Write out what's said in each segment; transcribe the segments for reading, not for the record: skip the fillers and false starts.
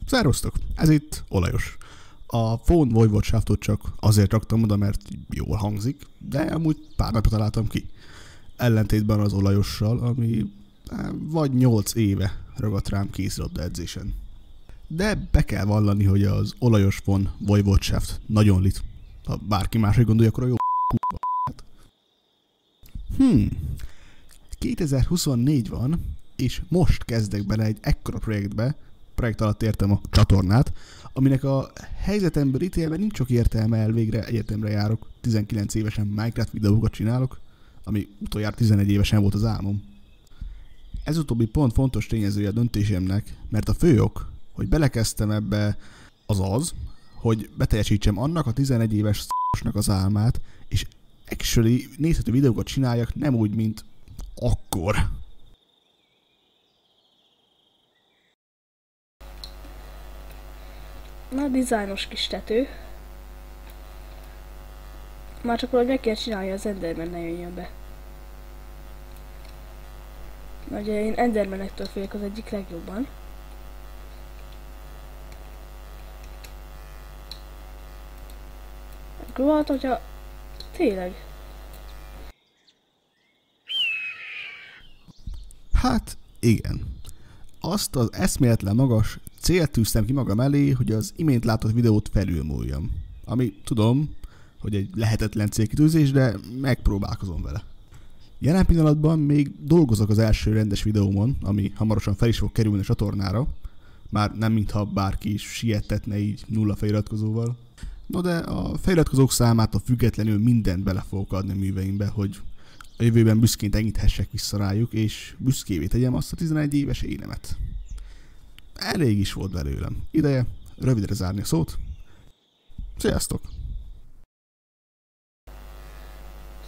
Szervusztok! Ez itt olajos. A Phone Voivodeshaftot csak azért raktam oda, mert jól hangzik, de amúgy pár napja találtam ki. Ellentétben az olajossal, ami vagy 8 éve ragadt rám kézilabda edzésen. De be kell vallani, hogy az olajos Phone Voivodeshaft nagyon lit. Ha bárki máshogy gondolja, akkor a jó k***a. 2024 van, és most kezdek bele egy ekkora projektbe, projekt alatt értem a csatornát, aminek a helyzetemből ítélve nincs sok értelme, elvégre egyetemre járok, 19 évesen Minecraft videókat csinálok, ami utoljára 11 évesen volt az álmom. Ez utóbbi pont fontos tényezője a döntésemnek, mert a fő ok, hogy belekezdtem ebbe, az, hogy beteljesítsem annak a 11 éves s***nak az álmát, és actually nézhető videókat csináljak, nem úgy, mint akkor. Na, dizájnos kis tető. Már csak valahogy meg kell csinálni, az Enderman ne jöjjön be. Ugye én Endermanektől félek az egyik legjobban. Volt, hogyha... Tényleg. Hát, igen. Azt az eszméletlen magas célt tűztem ki magam elé, hogy az imént látott videót felülmúljam. Ami tudom, hogy egy lehetetlen célkitűzés, de megpróbálkozom vele. Jelen pillanatban még dolgozok az első rendes videómon, ami hamarosan fel is fog kerülni a csatornára. Már nem mintha bárki is siettetne így nulla feliratkozóval. No de a feliratkozók számától függetlenül mindent bele fogok adni a műveimbe, hogy a jövőben büszkén tekinthessek vissza rájuk, és büszkévé tegyem azt a 11 éves énemet. Elég is volt belőlem. Ideje rövidre zárni a szót. Sziasztok!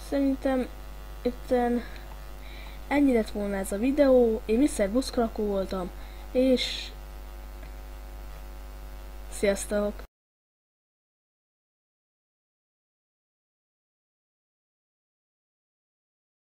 Szerintem itten ennyi lett volna ez a videó. Én Mr. Buszkalakó voltam, és sziasztok!